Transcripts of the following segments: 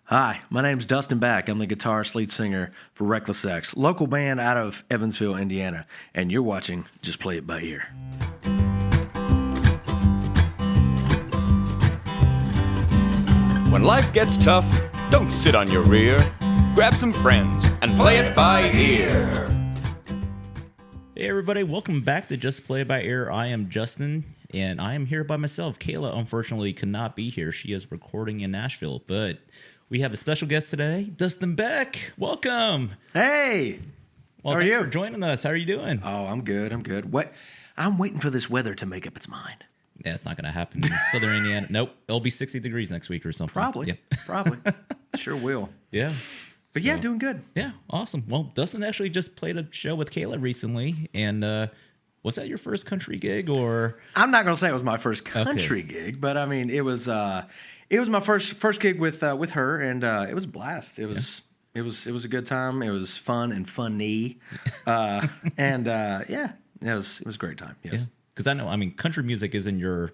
Hi, my name's Dustin Back. I'm the guitarist lead singer for Reckless Sex, local band out of Evansville, Indiana, and you're watching Just Play It By Ear. When life gets tough, don't sit on your rear. Grab some friends and play it by ear. Hey everybody, welcome back to Just Play It By Ear. I am Justin, and I am here by myself. Kayla, unfortunately, could not be here. She is recording in Nashville, but we have a special guest today, Dustin Back. Welcome. Hey! Well, How are thanks you? for joining us. How are you doing? Oh, I'm good. What? I'm waiting for this weather to make up its mind. Yeah, it's not going to happen in Southern Indiana. Nope. It'll be 60 degrees next week or something. Probably. Sure will. Yeah. But yeah, doing good. Yeah, awesome. Well, Dustin actually just played a show with Kayla recently, and was that your first country gig, or? I'm not going to say it was my first country gig, but I mean, it was my first gig with her, and it was a blast. It was a good time. It was fun and funny, and it was a great time. Yes. Yeah. Because I mean, country music isn't your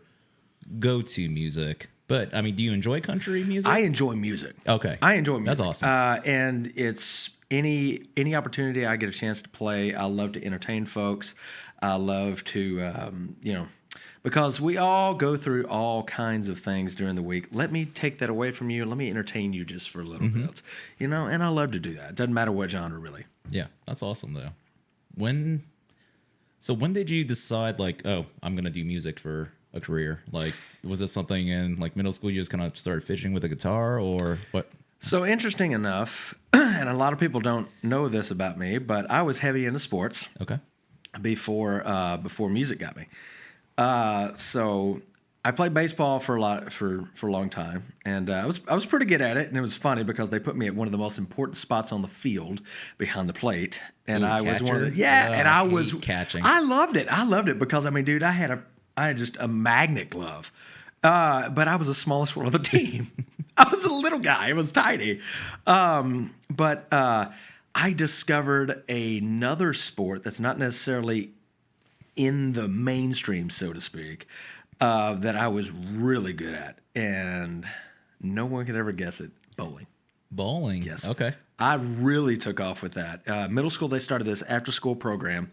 go-to music, but I mean, do you enjoy country music? I enjoy music. Okay. I enjoy music. That's awesome. And it's any opportunity I get a chance to play, I love to entertain folks. I love to, because we all go through all kinds of things during the week. Let me take that away from you. Let me entertain you just for a little bit, and I love to do that. It doesn't matter what genre, really. Yeah, that's awesome, though. When did you decide, like, oh, I'm going to do music for a career? Like, was this something in, like, middle school you just kind of started fishing with a guitar, or what? So interesting enough, and a lot of people don't know this about me, but I was heavy into sports. Okay. Before music got me. So I played baseball for a long time, and I was pretty good at it. And it was funny because they put me at one of the most important spots on the field, behind the plate, and Ooh, I was one of the catcher? and I was catching. I loved it because I mean, dude, I had just a magnet glove, but I was the smallest one on the team. I was a little guy. It was tiny, but I discovered another sport that's not necessarily in the mainstream, so to speak, that I was really good at, and no one could ever guess it. Bowling. Bowling? Yes. Okay. I really took off with that. Middle school, they started this after-school program.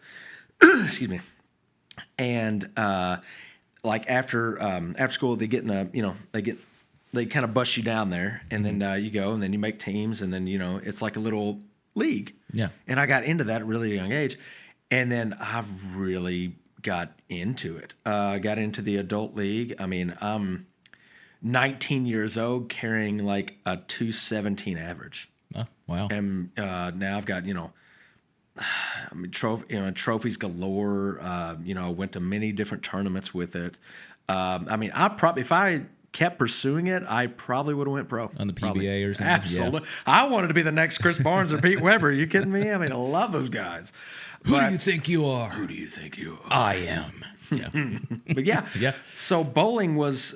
Excuse me. And like after school, they get in they kind of bust you down there, and then you go, and then you make teams, and then it's like a little league. Yeah. And I got into that at a really young age, and then I've really got into it. Got into the adult league. I mean, I'm 19 years old, carrying like a 217 average. Oh, wow. And now I've got trophies galore. Went to many different tournaments with it. I mean, if I kept pursuing it, I probably would have went pro. On the PBA or something? Absolutely. Yeah. I wanted to be the next Chris Barnes or Pete Weber. Are you kidding me? I mean, I love those guys. Who do you think you are? Who do you think you are? I am. Yeah. But yeah. Yeah. So bowling was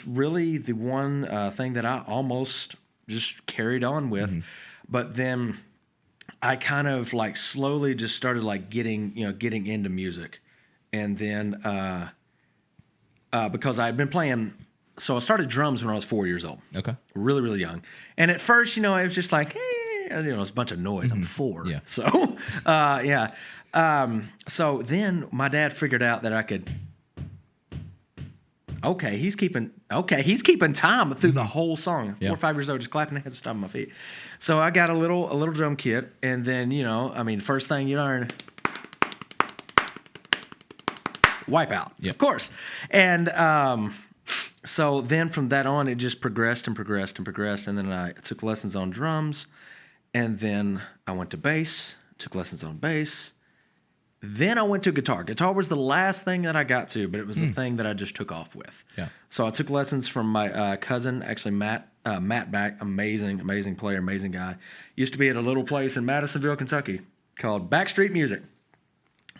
really the one thing that I almost just carried on with. But then I kind of like slowly just started like getting into music. And then because I had been playing. So I started drums when I was 4 years old. Okay. Really, really young. And at first, it was just like, it's a bunch of noise. I'm 4. Yeah. So, yeah. So then my dad figured out that I could. Okay, he's keeping time through the whole song. 4 or 5 years old, just clapping hands, stomping my feet. So I got a little drum kit, and then first thing you learn. Wipeout, of course. And so then from that on, it just progressed and progressed and progressed. And then I took lessons on drums. And then I went to bass, took lessons on bass. Then I went to guitar. Guitar was the last thing that I got to, but it was the thing that I just took off with. Yeah. So I took lessons from my cousin, actually Matt Back, amazing player, amazing guy. Used to be at a little place in Madisonville, Kentucky called Backstreet Music.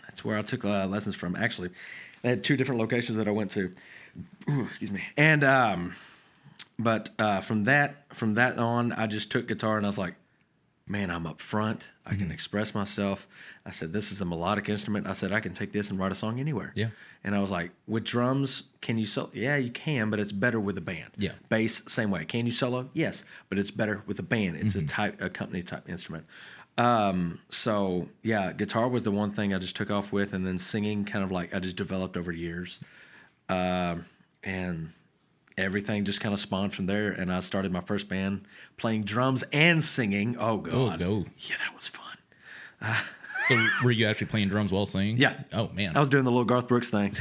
That's where I took lessons from. Actually, they had 2 different locations that I went to. Ooh, excuse me. And but from that on, I just took guitar and I was like, man, I'm up front. I can express myself. I said, this is a melodic instrument. I said, I can take this and write a song anywhere. Yeah. And I was like, with drums, can you solo? Yeah, you can, but it's better with a band. Yeah. Bass, same way. Can you solo? Yes, but it's better with a band. It's a company type instrument. So yeah, guitar was the one thing I just took off with, and then singing kind of like I just developed over years. And everything just kind of spawned from there, and I started my first band playing drums and singing. Oh God. go. Yeah, that was fun. So were you actually playing drums while singing? Yeah. Oh man. I was doing the little Garth Brooks thing.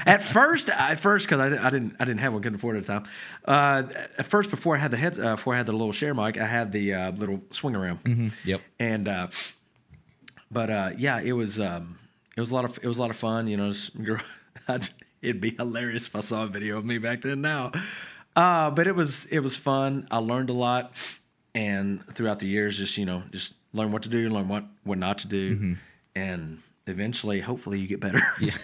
At first, because I didn't have one, couldn't afford it at the time. At first, before I had the little share mic, I had the little swing around. Yep. And yeah, it was a lot of fun. You know, it'd be hilarious if I saw a video of me back then now. But it was fun. I learned a lot, and throughout the years, just learn what to do, learn what not to do, and eventually, hopefully, you get better. Yeah.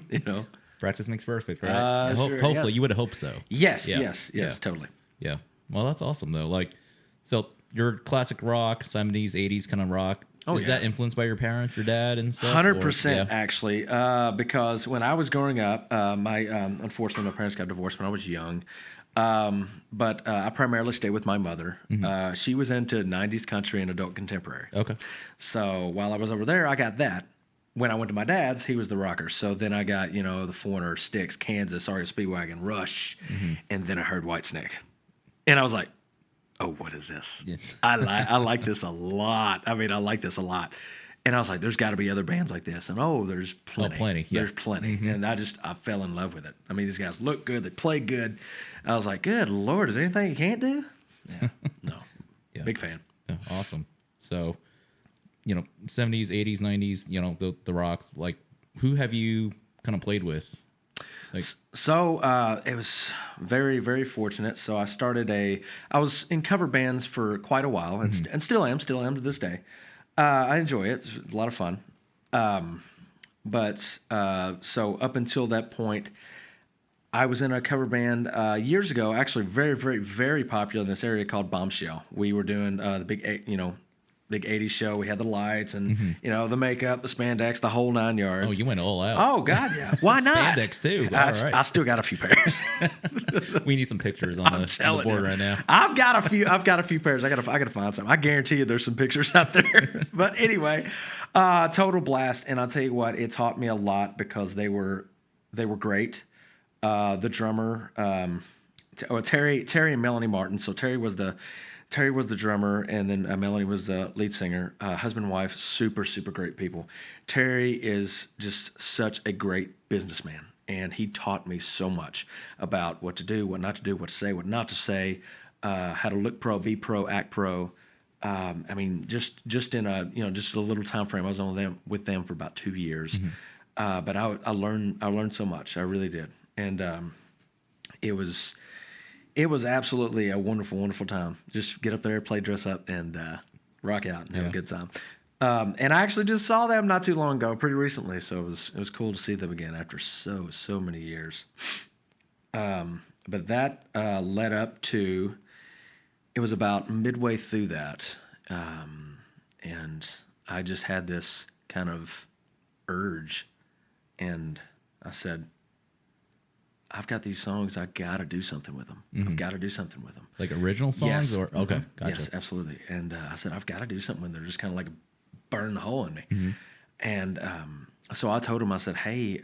You know, Practice makes perfect, right? Sure, Hopefully, yes. you would have hoped so. Yes, Yeah. yes, totally. Yeah. Well, that's awesome though. Like, so your classic rock, 70s, 80s kind of rock. Is that influenced by your parents, your dad, and stuff? 100% actually, because when I was growing up, unfortunately my parents got divorced when I was young, but I primarily stayed with my mother. She was into 90s country and adult contemporary. Okay. So while I was over there, I got that. When I went to my dad's, he was the rocker. So then I got the Foreigner, Styx, Kansas, REO Speedwagon, Rush, and then I heard Whitesnake, and I was like, oh, what is this? Yeah. I like this a lot. I mean, I like this a lot. And I was like, there's got to be other bands like this. And there's plenty. Plenty, yeah. There's plenty. And I fell in love with it. I mean, these guys look good. They play good. I was like, good Lord, is there anything you can't do? Yeah. No. Yeah. Big fan. Yeah, awesome. So, 70s, 80s, 90s, the rocks, like, who have you kind of played with? Like, So it was very, very fortunate. So I was in cover bands for quite a while, and still am to this day. I enjoy it. It's a lot of fun. But so up until that point, I was in a cover band years ago, actually very, very, very popular in this area called Bombshell. We were doing the big 80s show. We had the lights and, the makeup, the spandex, the whole 9 yards. oh, you went all out. Oh, God, yeah. Why not? Spandex, too. All right. I still got a few pairs. We need some pictures on the board right now. I've got a few pairs. I gotta find some. I guarantee you there's some pictures out there. But anyway, total blast. And I'll tell you what, it taught me a lot because they were great. The drummer, Terry and Melanie Martin. So Terry was the drummer, and then Melanie was the lead singer. Husband and wife, super, super great people. Terry is just such a great businessman, and he taught me so much about what to do, what not to do, what to say, what not to say, how to look pro, be pro, act pro. I mean, just in just a little time frame. I was with them for about 2 years, but I learned so much. I really did, and it was absolutely a wonderful, wonderful time. Just get up there, play dress up, and rock out and have a good time. And I actually just saw them not too long ago, pretty recently. So it was cool to see them again after so many years. But that led up to, it was about midway through that, and I just had this kind of urge, and I said, I've got these songs. I gotta do something with them. I've got to do something with them. Like original songs, yes. or okay, gotcha. Yes, absolutely. And I said, I've got to do something when they're just kind of like burning a hole in me. And so I told him, I said, hey,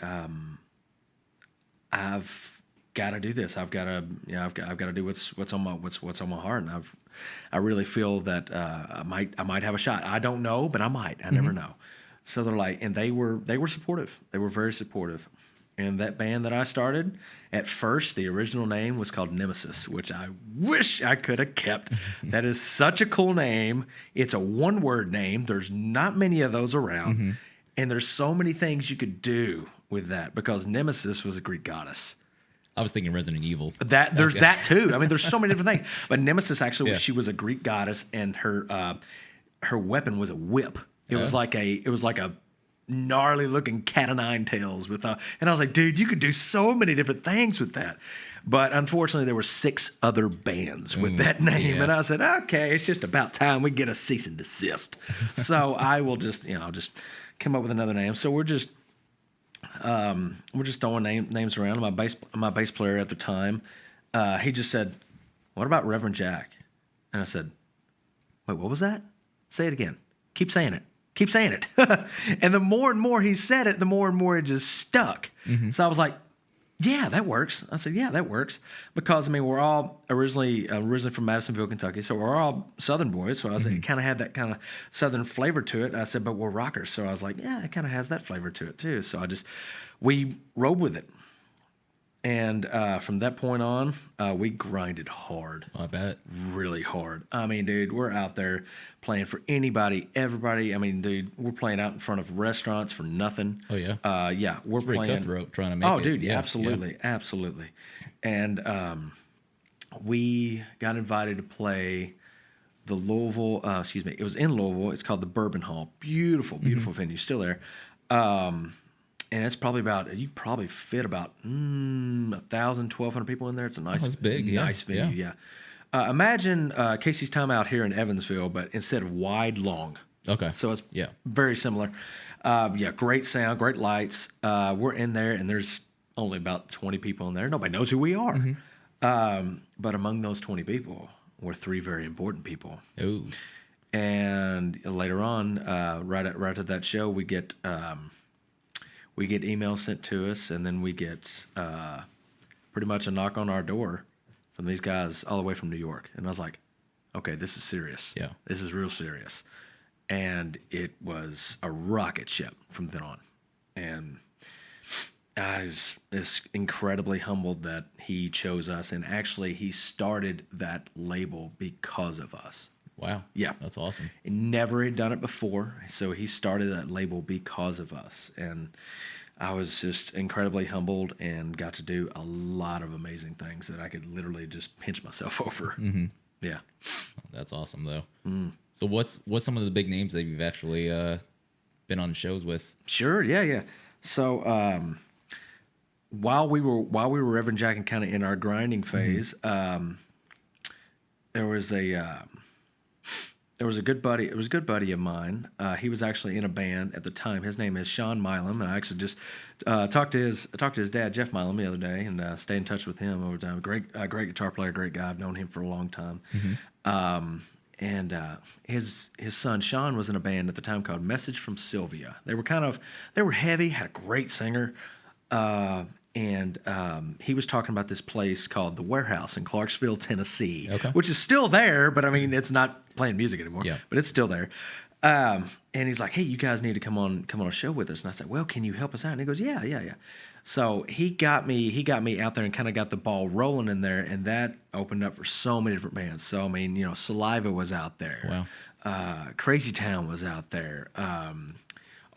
I've got to do this. I've got to do what's on my heart, and I really feel that I might have a shot. I don't know, but I might. I never know. So they're like, and they were supportive. They were very supportive. And that band that I started, at first, the original name was called Nemesis, which I wish I could have kept. That is such a cool name. It's a one-word name. There's not many of those around. And there's so many things you could do with that, because Nemesis was a Greek goddess. I was thinking Resident Evil. There's that too. I mean, there's so many different things. But Nemesis actually, she was a Greek goddess, and her weapon was a whip. It was like a gnarly looking cat o' nine tails and I was like, dude, you could do so many different things with that. But unfortunately, there were 6 other bands with that name. yeah. And I said, okay, it's just about time we get a cease and desist. So I will just, I'll just come up with another name. So we're just throwing names around. My bass player at the time, he just said, what about Reverend Jack? And I said, wait, what was that? Say it again. Keep saying it. Keep saying it. And the more and more he said it, the more and more it just stuck. So I was like, yeah, that works. I said, yeah, that works. Because, I mean, we're all originally from Madisonville, Kentucky, so we're all Southern boys. So I was it kind of had that kind of Southern flavor to it. I said, but we're rockers. So I was like, yeah, it kind of has that flavor to it, too. So we rode with it. And from that point on, we grinded hard. I bet. Really hard. I mean, dude, we're out there playing for anybody, everybody. I mean, dude, we're playing out in front of restaurants for nothing. Oh, yeah? Yeah, we're It's pretty playing. cutthroat trying to make Oh, it. dude, yeah, absolutely. Absolutely. And we got invited to play the Louisville, it was in Louisville. It's called the Bourbon Hall. Beautiful, beautiful venue. Still there. And it's probably you probably fit about 1,000, 1,200 people in there. It's a nice, it's big, nice venue, yeah. Imagine Casey's Time Out here in Evansville, but instead of wide, long. Okay. So it's very similar. Great sound, great lights. We're in there, and there's only about 20 people in there. Nobody knows who we are. But among those 20 people were 3 very important people. Ooh. And later on, right at that show, we get emails sent to us, and then we get pretty much a knock on our door from these guys all the way from New York. And I was like, okay, this is serious. Yeah. This is real serious. And it was a rocket ship from then on. And I was incredibly humbled that he chose us. And actually, he started that label because of us. Wow. Yeah. That's awesome. He never had done it before, so he started that label because of us. And I was just incredibly humbled and got to do a lot of amazing things that I could literally just pinch myself over. Yeah. That's awesome, though. So what's some of the big names that you've actually been on shows with? Sure. Yeah. So while we were Reverend Jack and kind of in our grinding phase, there was a good buddy. It was a good buddy of mine. He was actually in a band at the time. His name is Sean Milam, and I actually just talked to his dad, Jeff Milam, the other day, and stayed in touch with him over time. Great guitar player, great guy. I've known him for a long time. And his son Sean was in a band at the time called Message from Sylvia. They were heavy, had a great singer. And he was talking about this place called The Warehouse in Clarksville, Tennessee, which is still there, but I mean, it's not playing music anymore, but it's still there. And he's like, hey, you guys need to come on a show with us. And I said, well, can you help us out? And he goes, yeah. So he got me out there and kind of got the ball rolling in there. And that opened up for so many different bands. So, I mean, Saliva was out there. Wow. Crazy Town was out there.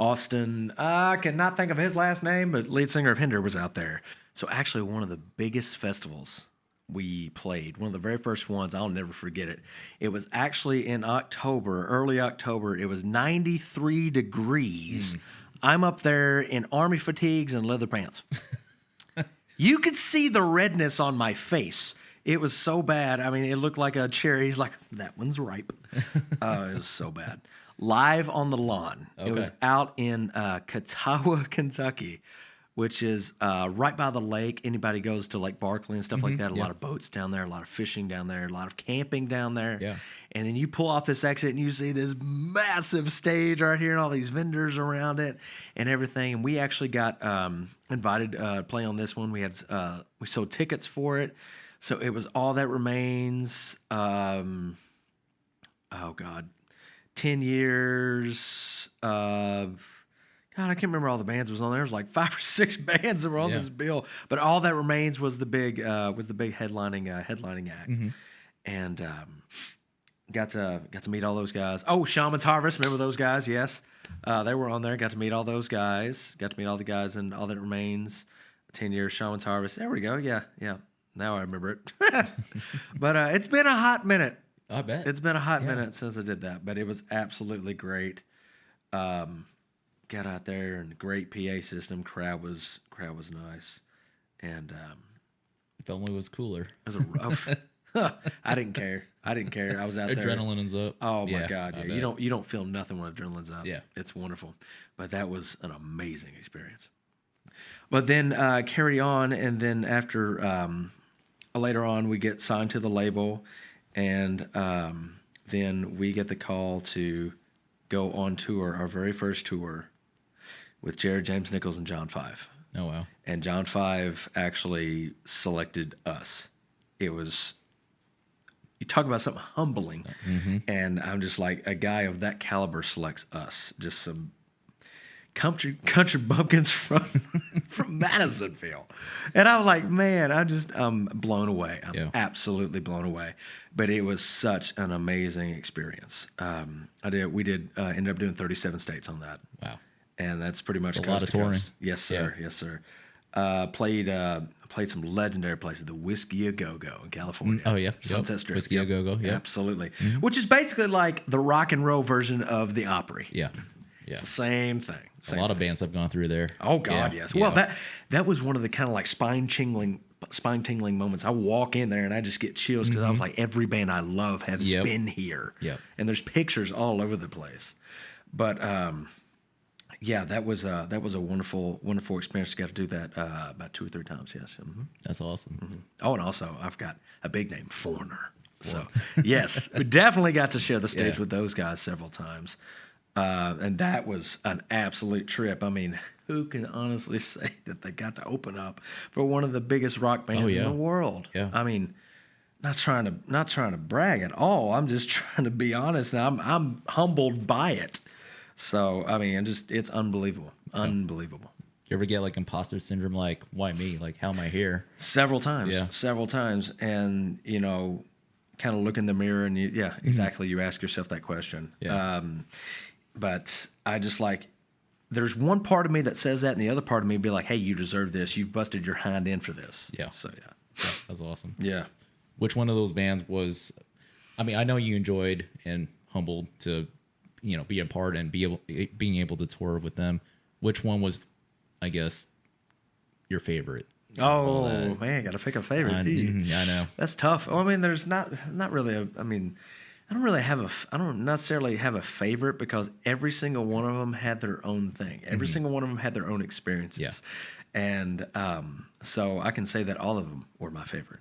Austin, I cannot think of his last name, but lead singer of Hinder was out there. So actually one of the biggest festivals we played, one of the very first ones, I'll never forget it. It was actually in October, early October. It was 93 degrees. I'm up there in army fatigues and leather pants. You could see the redness on my face. It was so bad. I mean, it looked like a cherry. He's like, that one's ripe. It was so bad. Live on the Lawn. Okay. It was out in Catawba, Kentucky, which is right by the lake. Anybody goes to Lake Barkley and stuff like that. A lot of boats down there, a lot of fishing down there, a lot of camping down there. Yeah. And then you pull off this exit and you see this massive stage right here and all these vendors around it and everything. And we actually got invited to play on this one. We sold tickets for it. So it was All That Remains. 10 years. God, I can't remember all the bands that was on there. There was like 5 or 6 bands that were on this bill, but All That Remains was the big headlining act, and got to meet all those guys. Oh, Shaman's Harvest, remember those guys? Yes, they were on there. Got to meet all those guys. Got to meet all the guys in All That Remains. 10 years, Shaman's Harvest. There we go. Yeah. Now I remember it. But it's been a hot minute. I bet. It's been a hot minute since I did that, but it was absolutely great. Got out there and great PA system. Crowd was nice, and If only it was cooler. It was a rough. I didn't care. I was out there. Adrenaline's up. Oh my Yeah, God! I Yeah, bet. you don't feel nothing when adrenaline's up. Yeah. It's wonderful. But that was an amazing experience. But then carry on, and then after later on, we get signed to the label, and then we get the call to go on tour, our very first tour, with Jared, James Nichols, and John Five. Oh wow. And John Five actually selected us. It was, you talk about something humbling, and I'm just like, a guy of that caliber selects us, just some country bumpkins from from Madisonville. And I was like, man, I'm blown away. I'm absolutely blown away. But it was such an amazing experience. We ended up doing 37 states on that. Wow. And that's pretty much a lot of touring. Yes, sir. Yeah. Yes, sir. Played some legendary places. The Whiskey A Go Go in California. Oh yeah. Sunset Strip. Whiskey A Go Go. Yeah. Absolutely. Which is basically like the rock and roll version of the Opry. Yeah. Yeah. It's the same thing. A lot of bands have gone through there. Oh God, Yeah. yes. Yeah. Well, that was one of the kind of like spine tingling moments. I walk in there and I just get chills because I was like, every band I love has been here. Yep. And there's pictures all over the place. But yeah, that was a wonderful experience. Got to do that about 2 or 3 times. Yes. That's awesome. Oh, and also I've got a big name, Foreigner. So yes, we definitely got to share the stage with those guys several times. And that was an absolute trip. I mean, who can honestly say that they got to open up for one of the biggest rock bands in the world? Yeah. I mean, not trying to brag at all. I'm just trying to be honest, and I'm humbled by it. So I mean, it's unbelievable, unbelievable. You ever get like imposter syndrome? Like, why me? Like, how am I here? Several times, and kind of look in the mirror and exactly. You ask yourself that question. Yeah. But I just like, there's one part of me that says that, and the other part of me be like, hey, you deserve this. You've busted your hind end for this. Yeah. So, that's awesome. Yeah. Which one of those bands was, I mean, I know you enjoyed and humbled to, be a part and being able to tour with them. Which one was, I guess, your favorite? Oh, man, got to pick a favorite. I know. That's tough. Well, I mean, there's not really I don't necessarily have a favorite because every single one of them had their own thing. Every single one of them had their own experiences. Yeah. And so I can say that all of them were my favorite.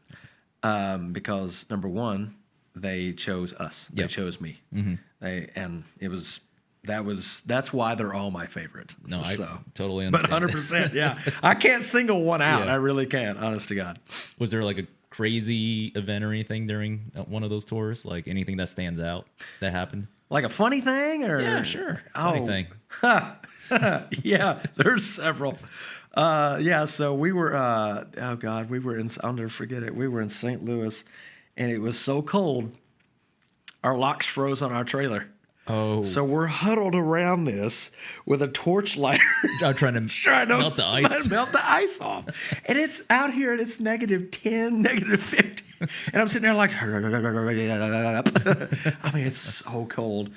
Because number one, they chose us. They chose me. That's why they're all my favorite. No, I totally understand. But 100%, yeah. I can't single one out. I really can't, honest to God. Was there like a crazy event or anything during one of those tours? Like anything that stands out that happened? Like a funny thing? Or yeah, sure. Funny thing. Yeah, there's several. So we were, I'll never forget it. We were in St. Louis, and it was so cold, our locks froze on our trailer. Oh. So we're huddled around this with a torch lighter. I'm trying to melt the ice. Melt the ice off. And it's out here and it's -10, -50. And I'm sitting there like, I mean, it's so cold.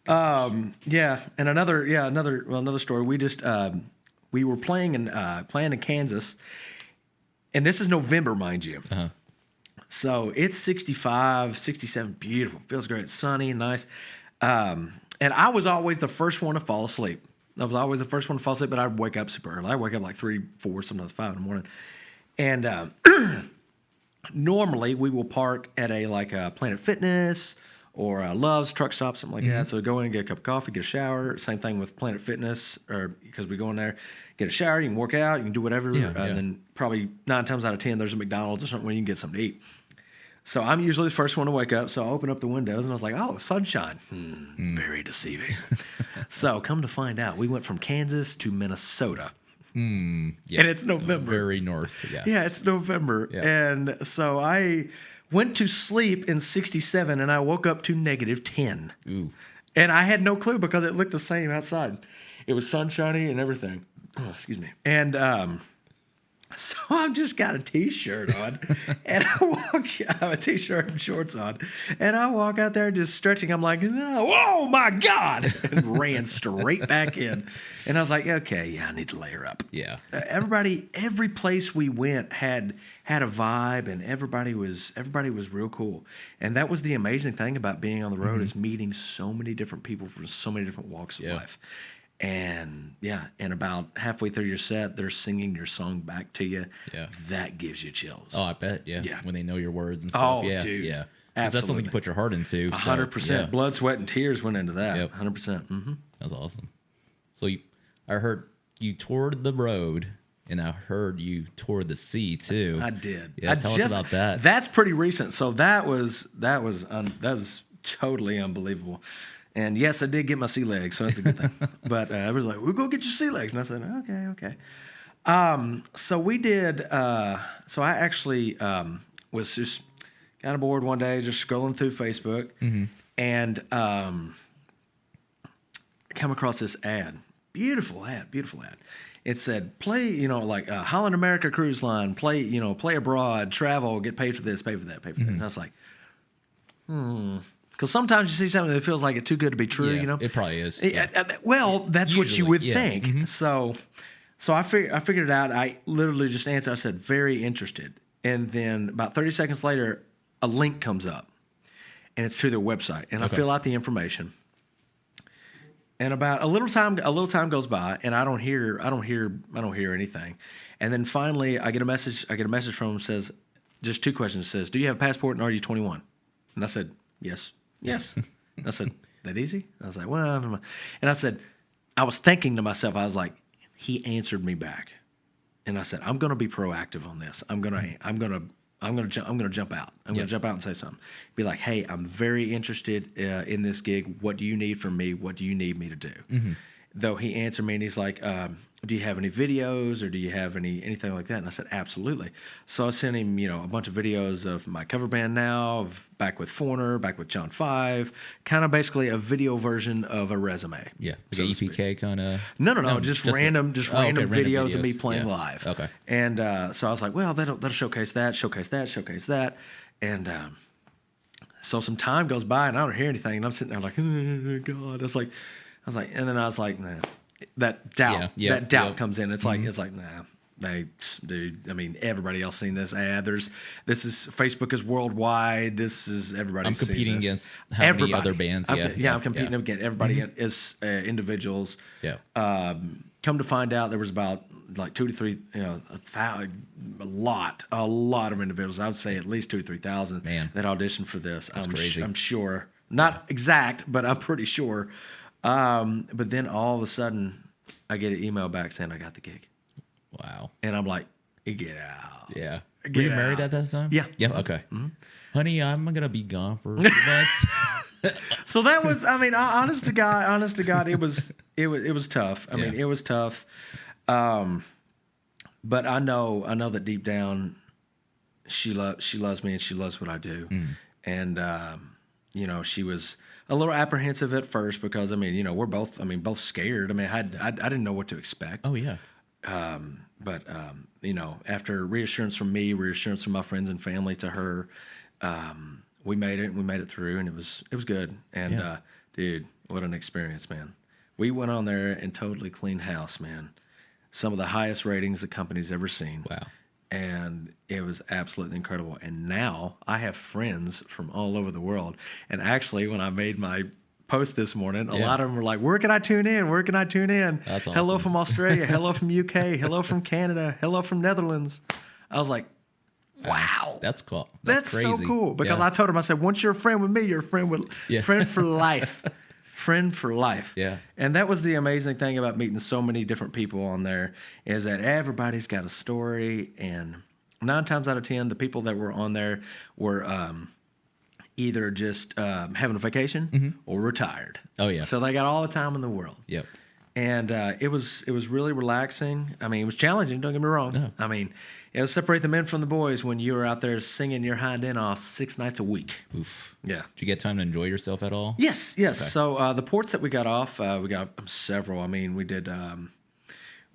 And another story. We just, we were playing in Kansas, and this is November, mind you. Uh-huh. So it's 65, 67, beautiful. Feels great. It's sunny and nice. And I was always the first one to fall asleep. But I'd wake up super early. I wake up like 3, 4, sometimes 5 in the morning. And normally we will park at a Planet Fitness or Love's truck stop, something like that. So go in and get a cup of coffee, get a shower. Same thing with Planet Fitness, or because we go in there, get a shower, you can work out, you can do whatever. And then probably 9 times out of 10, there's a McDonald's or something where you can get something to eat. So I'm usually the first one to wake up. So I open up the windows and I was like, oh, sunshine. Very deceiving. So come to find out, we went from Kansas to Minnesota. Yeah. And it's November. Very north, yes. Yeah, it's November. Yeah. And so I went to sleep in 67 and I woke up to -10. Ooh. And I had no clue because it looked the same outside. It was sunshiny and everything. Oh, excuse me. And So I've just got a T-shirt on, and I have a T-shirt and shorts on, and I walk out there just stretching. I'm like, oh my God, and ran straight back in. And I was like, okay, yeah, I need to layer up. Yeah. Every place we went had a vibe, and everybody was real cool. And that was the amazing thing about being on the road is meeting so many different people from so many different walks of life. And and about halfway through your set, they're singing your song back to you. Yeah. That gives you chills. Oh, I bet. Yeah. Yeah. When they know your words and stuff. Oh, Yeah. dude. Yeah. Because that's something you put your heart into. 100%. Blood, sweat, and tears went into that. Yep. 100%. Mm-hmm. That's awesome. So I heard you toured the road, and I heard you toured the sea too. I did. Yeah, tell us about that. That's pretty recent. So that was totally unbelievable. And yes, I did get my sea legs, so that's a good thing. But I was like, "We'll go get your sea legs," and I said, "Okay." So we did. So I actually was just kind of bored one day, just scrolling through Facebook, and come across this ad. Beautiful ad. It said, "Play, like Holland America Cruise Line. Play abroad, travel, get paid for this, pay for that, pay for that." And I was like, Because sometimes you see something that feels like it's too good to be true, It probably is. Well, that's Usually, what you would yeah. think. So I figured it out. I literally just answered. I said, very interested. And then about 30 seconds later, a link comes up, and it's to their website. And I fill out the information. And about a little time goes by, and I don't hear anything. And then finally, I get a message from them. Says just two questions. It says, "Do you have a passport and are you 21?" And I said, "Yes." I said, "That easy?" I was like, "Well," and I said, I was thinking to myself, I was like, he answered me back, and I said, I'm going to be proactive on this. I'm gonna jump out. I'm gonna jump out and say something. Be like, "Hey, I'm very interested in this gig. What do you need from me? What do you need me to do?" Though he answered me and he's like, "Do you have any videos or do you have anything like that?" And I said, "Absolutely." So I sent him, a bunch of videos of my cover band now, of Back with Foreigner, Back with John 5, kind of basically a video version of a resume. Yeah, like an EPK kind of. No, just random videos of me playing Yeah. live. Okay. And so I was like, well, that'll showcase that. And so some time goes by and I don't hear anything, and I'm sitting there like, oh, God. I was like, and then I was like, nah. That doubt comes in. It's like, nah. Dude, I mean, everybody else seen this ad. This is Facebook is worldwide. This is everybody. I'm competing against how many other bands? I'm competing against everybody as individuals. Yeah. Come to find out, there was about like 2 to 3, a lot of individuals. I would say at least 2,000 to 3,000 that auditioned for this. That's crazy. I'm sure, not exact, but I'm pretty sure. But then all of a sudden, I get an email back saying I got the gig. Wow. And I'm like, get out. Yeah. Were you married at that time? Yeah. Yeah. Okay. Honey, I'm gonna be gone for a few months. So that was, I mean, honest to God, it was tough. I mean, it was tough. But I know that deep down, she loves me and she loves what I do. And she was a little apprehensive at first because we're both scared. I mean, I didn't know what to expect. Oh yeah. But after reassurance from me, reassurance from my friends and family to her, we made it through, and it was good. And dude, what an experience, man. We went on there and totally cleaned house, man. Some of the highest ratings the company's ever seen. Wow. And it was absolutely incredible. And now I have friends from all over the world. And actually, when I made my post this morning, a lot of them were like, "Where can I tune in? Where can I tune in?" That's awesome. Hello from Australia. Hello from UK. Hello from Canada. Hello from Netherlands. I was like, wow. That's cool. That's crazy. so cool. Because I told him, I said, once you're a friend with me, you're a friend for life. Friend for life. Yeah. And that was the amazing thing about meeting so many different people on there, is that everybody's got a story. And 9 times out of 10, the people that were on there were either just having a vacation or retired. Oh yeah. So they got all the time in the world. Yep. And it was really relaxing. I mean, it was challenging, don't get me wrong. No. I mean, it was separate the men from the boys when you were out there singing your hind end off 6 nights a week. Oof. Yeah. Did you get time to enjoy yourself at all? Yes. Okay. So the ports that we got off, we got several. I mean, we did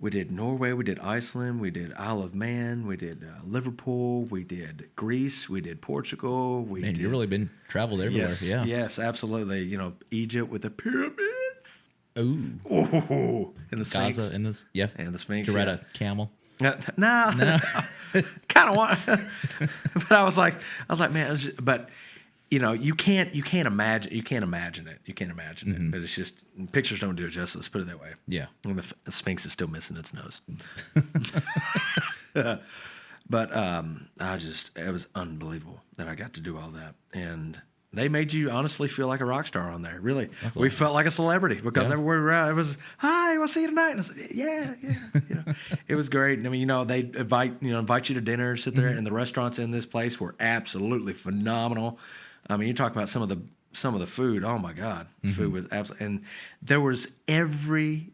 We did Norway, we did Iceland, we did Isle of Man, we did Liverpool, we did Greece, we did Portugal. Man, you've really been traveled everywhere. Yes, Yeah. yes, absolutely. You know, Egypt with the pyramids. Ooh. Oh, and the Sphinx. Gaza and this. Yeah. And the Sphinx. You ride yeah. a camel. No, kind of want, but I was like, man, but you know, you can't imagine it. You can't imagine it. But it's just pictures don't do it justice. Let's put it that way. Yeah. And the Sphinx is still missing its nose. But it was unbelievable that I got to do all that, and they made you honestly feel like a rock star on there. Really, we felt like a celebrity because everywhere we were at, it was, "Hi, we'll see you tonight." And I said, "Yeah." You know, it was great. And I mean, you know, they invite you to dinner, sit there, and the restaurants in this place were absolutely phenomenal. I mean, you talk about some of the food. Oh my God, food was absolutely, and there was every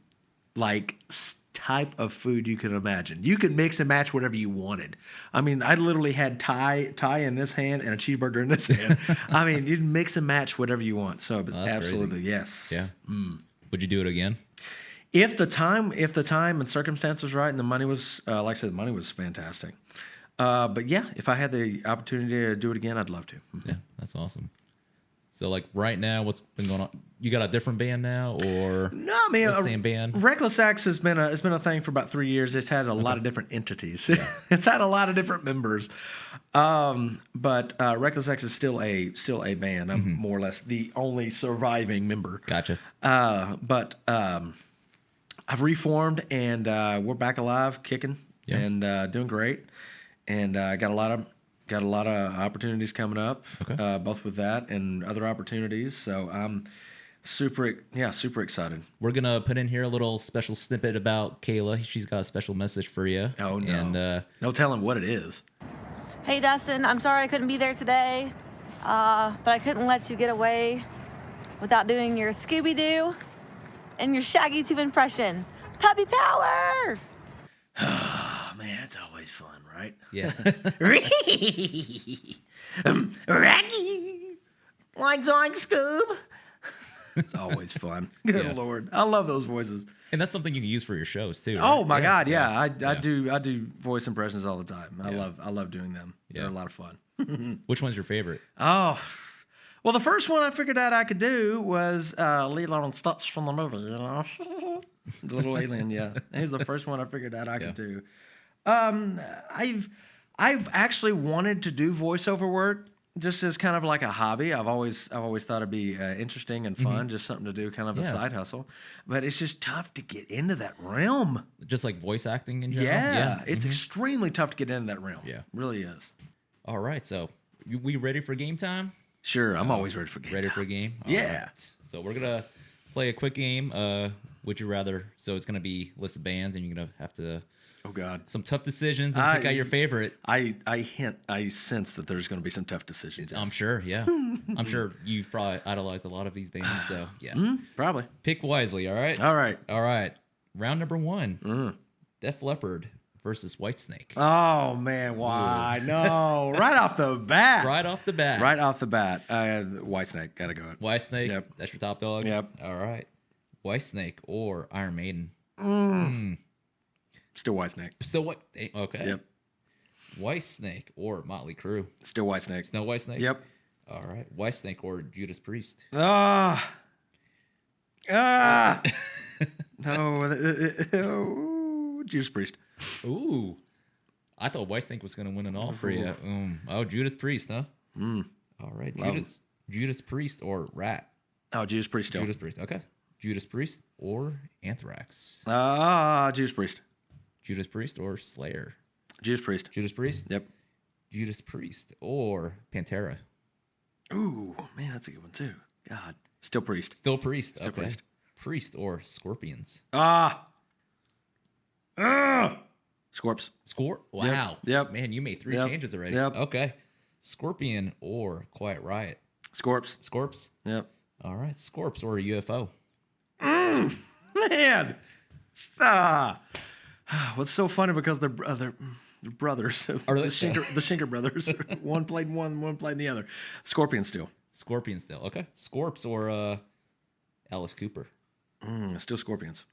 type of food you could imagine. You could mix and match whatever you wanted. I mean, I literally had Thai in this hand and a cheeseburger in this hand. I mean, you'd mix and match whatever you want. So absolutely, crazy. yes. Yeah. Would you do it again? If the time and circumstance was right and the money was, like I said, the money was fantastic. But yeah, if I had the opportunity to do it again, I'd love to. Yeah, that's awesome. So, like, right now, what's been going on? You got a different band now, or no? I mean, the same band. Reckless Acts has been a thing for about 3 years. It's had a lot of different entities. Yeah. It's had a lot of different members. But Reckless Acts is still a band. I'm more or less the only surviving member. Gotcha. But I've reformed, and we're back alive, kicking, and doing great. And got a lot of opportunities coming up, both with that and other opportunities. So I'm super excited. We're going to put in here a little special snippet about Kayla. She's got a special message for you. Oh, no. And, no telling what it is. Hey, Dustin, I'm sorry I couldn't be there today, but I couldn't let you get away without doing your Scooby-Doo and your Shaggy Tube impression. Puppy power! Oh, man, it's always fun, right? Yeah. Raggy! Like Zoink Scoob! It's always fun. Good Lord. I love those voices. And that's something you can use for your shows, too. Right? Oh, my God, yeah. I do voice impressions all the time. I love doing them. Yeah. They're a lot of fun. Which one's your favorite? Oh, well, the first one I figured out I could do was Lilo and Stitch from the movie, you know? The little alien, yeah. He's the first one I figured out I could do. I've actually wanted to do voiceover work just as kind of like a hobby. I've always thought it'd be interesting and fun, just something to do, kind of a side hustle. But it's just tough to get into that realm. Just like voice acting in general? Yeah, it's extremely tough to get into that realm. Yeah. It really is. All right, so we ready for game time? Sure, I'm always ready for game Ready time. for a game? All Yeah. right. So we're going to play a quick game. Would you rather? So it's going to be a list of bands, and you're going to have to... Oh, God. Some tough decisions and pick out your favorite. I sense that there's going to be some tough decisions. I'm sure, yeah. I'm sure you've probably idolized a lot of these bands, so yeah. Probably. Pick wisely, all right? All right. All right. Round number 1. Def Leppard versus Whitesnake. Oh, man, why? No. Right off the bat. Right off the bat. Whitesnake. Got to go. Whitesnake, Yep. that's your top dog? Yep. All right. Whitesnake or Iron Maiden? Still Whitesnake. Still what? Okay. Yep. Whitesnake or Motley Crue? Still Whitesnake. Still Whitesnake? Yep. All right. Whitesnake or Judas Priest? No. Judas Priest. Ooh. I thought Whitesnake was going to win it all for you. Oh, Judas Priest, huh? All right. Judas Priest or Rat? Oh, Judas Priest still. Judas Priest. Okay. Judas Priest or Anthrax? Judas Priest. Judas Priest or Slayer? Judas Priest. Judas Priest? Yep. Judas Priest or Pantera? Ooh, man, that's a good one too. God. Still Priest. Still Priest. Okay. Priest. Priest or Scorpions? Scorps. Wow. Yep. Man, you made 3 Yep. changes already. Yep. Okay. Scorpion or Quiet Riot? Scorps. Scorps? Yep. All right. Scorps or UFO? Man. What's so funny because they're brothers. Are they? The Schinker brothers. One played one played the other. Scorpion still. Scorpion still. Okay. Scorps or Alice Cooper? Still Scorpions.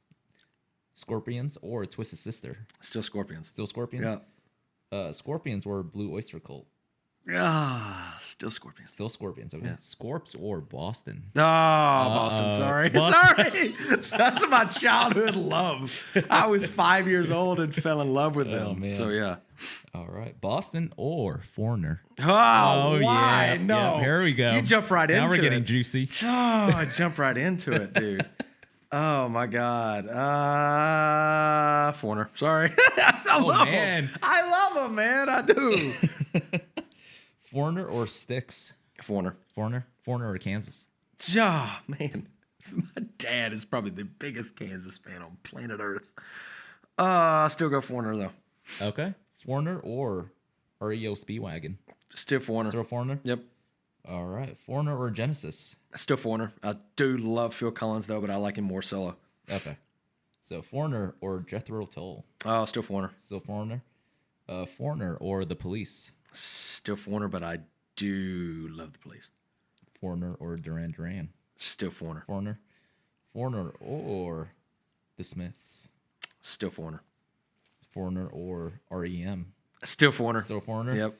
Scorpions, or Twisted Sister? Still Scorpions. Still Scorpions? Yeah. Scorpions or Blue Oyster Cult? Still Scorpions. Still Scorpions. Okay. Scorps or Boston? Oh, Boston. Sorry. Sorry. That's my childhood love. I was 5 years old and fell in love with them. man. So, yeah. All right. Boston or Foreigner? Oh, why? yeah. No. Yeah, here we go. You jump right into it. Now we're getting juicy. Oh, I jump right into it, dude. Oh, my God. Foreigner. Sorry. I love them. I love them, man. I do. Foreigner or Styx? Foreigner. Foreigner or Kansas? Oh, man. My dad is probably the biggest Kansas fan on planet Earth. I still go Foreigner, though. Okay. Foreigner or REO Speedwagon? Still Foreigner. Still Foreigner? Yep. All right. Foreigner or Genesis? Still Foreigner. I do love Phil Collins, though, but I like him more solo. Okay. So Foreigner or Jethro Tull? Oh, still Foreigner. Still Foreigner. Foreigner or The Police? Still Foreigner, but I do love the Police. Foreigner or Duran Duran? Still Foreigner. Foreigner. Foreigner or The Smiths? Still Foreigner. Foreigner or REM? Still Foreigner. Still Foreigner? Yep.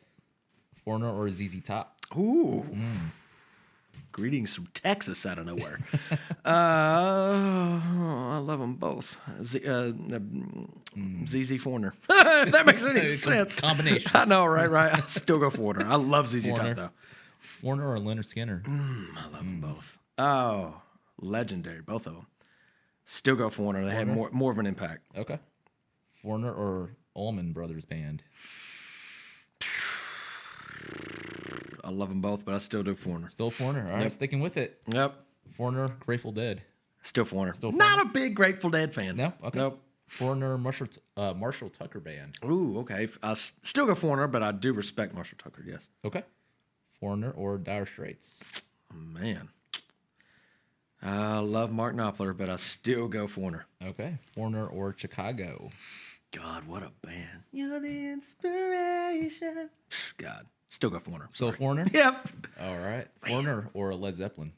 Foreigner or ZZ Top? Ooh. Greetings from Texas out of nowhere. I love them both. ZZ Foreigner. If that makes any sense. Combination. I know, right? I still go Foreigner. I love ZZ Top, though. Foreigner or Leonard Skinner? I love them both. Oh, legendary, both of them. Still go Foreigner. They had more of an impact. Okay. Foreigner or Allman Brothers Band? I love them both, but I still do Foreigner. Still Foreigner. All right, sticking with it. Yep. Foreigner, Grateful Dead. Still Foreigner. Still Not a big Grateful Dead fan. No? Okay. Nope. Foreigner, Marshall Tucker Band. Ooh, okay. I still go Foreigner, but I do respect Marshall Tucker, yes. Okay. Foreigner or Dire Straits? Oh, man. I love Mark Knopfler, but I still go Foreigner. Okay. Foreigner or Chicago? God, what a band. You're the inspiration. God. Still go Foreigner. Still Foreigner? Yep. All right. Foreigner or Led Zeppelin?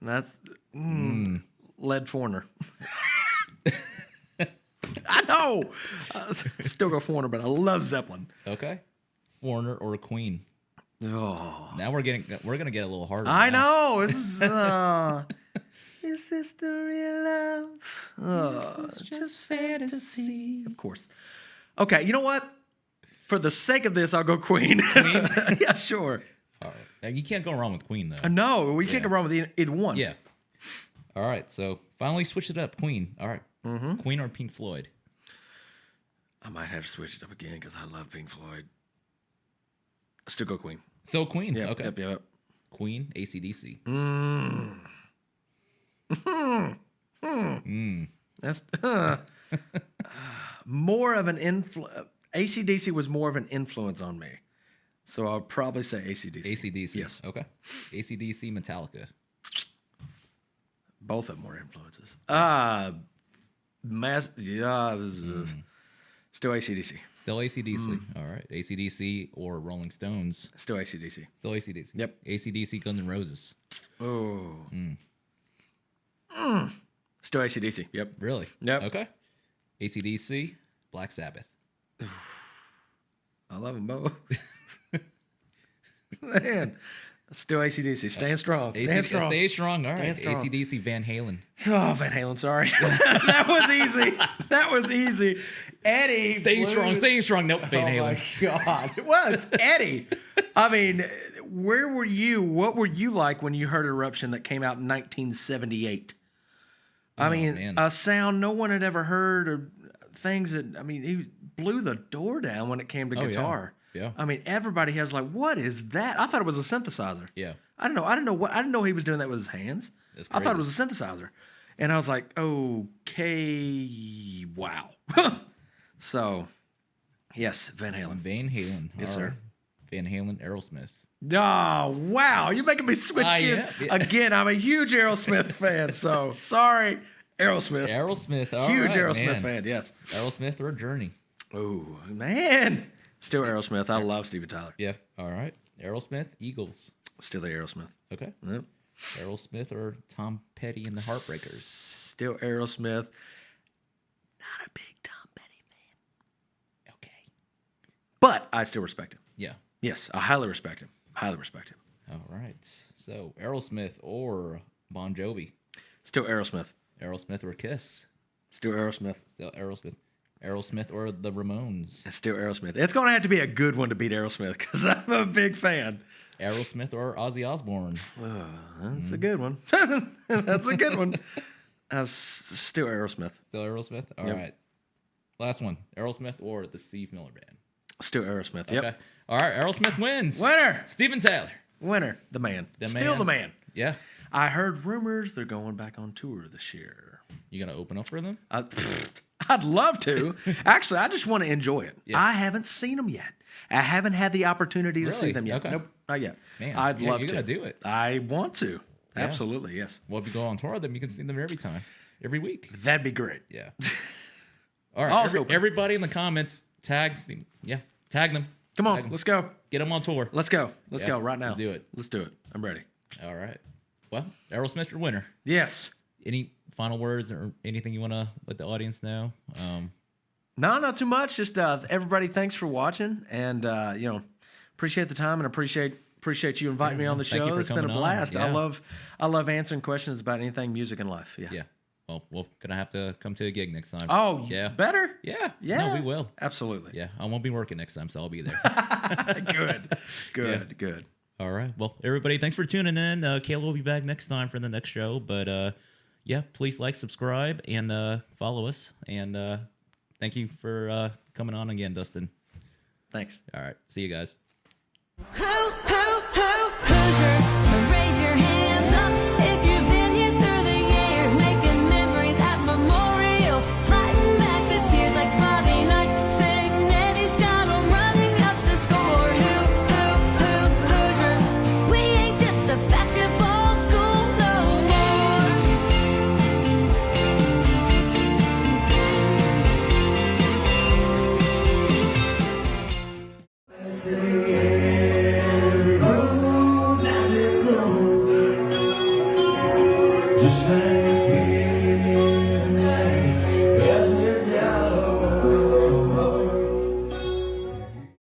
That's Led Foreigner. I know. Still go Foreigner, but I love Zeppelin. Okay. Foreigner or Queen? Oh, Now we're gonna get a little harder. I now. know. This is. Is this the real love? Oh, it's just fantasy. Of course. Okay, you know what? For the sake of this, I'll go Queen. Queen? Yeah, sure. All right. You can't go wrong with Queen though. No, we can't go wrong with either one. Yeah. All right. So finally switch it up. Queen. All right. Mm-hmm. Queen or Pink Floyd? I might have to switch it up again because I love Pink Floyd. Still go Queen. So Queen. Yep, Okay. Yep. Queen, AC/DC. That's more of an influence. AC/DC was more of an influence on me. So I'll probably say AC/DC. AC/DC. Yes. Okay. AC/DC, Metallica. Both of them were influences. Still AC/DC. Still AC/DC. All right. AC/DC or Rolling Stones? Still AC/DC. Still AC/DC. Yep. AC/DC, Guns N' Roses. Oh. Still AC/DC. Yep. Really? Yep. Okay. AC/DC, Black Sabbath. I love them both. Man. Still AC/DC. Staying strong. Staying strong. Stay strong. All right. Strong. AC/DC, Van Halen. Oh, Van Halen, sorry. That was easy. That was easy. Eddie. Staying strong. Nope, Van Halen. Oh, my God. Well, it's Eddie. I mean, where were you? What were you like when you heard Eruption that came out in 1978? I mean, man. a sound no one had ever heard, or things that, I mean, he blew the door down when it came to guitar. Yeah. I mean, everybody has like, what is that? I thought it was a synthesizer. Yeah. I didn't know he was doing that with his hands. That's I thought it crazy. was a synthesizer. And I was like, okay, wow. So, yes, Van Halen. Van Halen. Yes, All sir. right. Van Halen, Aerosmith. Oh, wow. You're making me switch gears. Yeah. Again, I'm a huge Aerosmith fan, so sorry, Aerosmith. Aerosmith. All Huge right, Aerosmith man. fan, yes. Aerosmith or Journey. Oh, man. Still Aerosmith. I love Steven Tyler. Yeah. All right. Aerosmith, Eagles. Still the Aerosmith. Okay. Yep. Aerosmith or Tom Petty and the Heartbreakers? Still Aerosmith. Not a big Tom Petty fan. Okay. But I still respect him. Yeah. Yes, I highly respect him. Highly respect him. All right. So Aerosmith or Bon Jovi? Still Aerosmith. Aerosmith or Kiss? Still Aerosmith. Still Aerosmith. Aerosmith or the Ramones? It's still Aerosmith. It's going to have to be a good one to beat Aerosmith because I'm a big fan. Aerosmith or Ozzy Osbourne? That's a good one. That's a good one. Still Aerosmith. Still Aerosmith? All right. Last one. Aerosmith or the Steve Miller Band? Still Aerosmith. Yep. Okay. All right. Aerosmith wins. Winner. Steven Tyler. Winner. The man. The Still man. the man. Yeah. I heard rumors they're going back on tour this year. You gonna open up for them? I'd love to. Actually, I just want to enjoy it. Yeah. I haven't seen them yet. I haven't had the opportunity to see Really? them yet. Okay. Nope, not yet. Man, I'd yeah, love you to. gotta do it. I want to. Yeah. Absolutely, yes. Well, if you go on tour with them, you can see them every time, every week. That'd be great. Yeah. All right. I was hoping. Everybody in the comments, tag Steve. Yeah. Tag them. Come on, Tag 'em. let's go. Get them on tour. Let's go. Let's Yeah, go right now. let's do it. Let's do it. I'm ready. All right. Well, Aerosmith your winner. Yes. Any final words or anything you want to let the audience know? No, not too much. Just everybody, thanks for watching, and appreciate the time and appreciate you inviting me on the Thank you show. for It's been a coming on. blast. Yeah. I love answering questions about anything music and life. Yeah. Yeah. Well, we're gonna have to come to a gig next time. Oh, yeah. better? Yeah. Yeah. No, we will. Absolutely. Yeah. I won't be working next time, so I'll be there. Good. All right. Well, everybody, thanks for tuning in. Kayla will be back next time for the next show. But yeah, please like, subscribe, and follow us. And thank you for coming on again, Dustin. Thanks. All right. See you guys. Hoosiers, raise your hands up if you've been here through the years, making memories at Memorial, fighting back the tears like Bobby Knight, saying Eddie Scott on running up the score. Hoosiers, we ain't just a basketball school no more.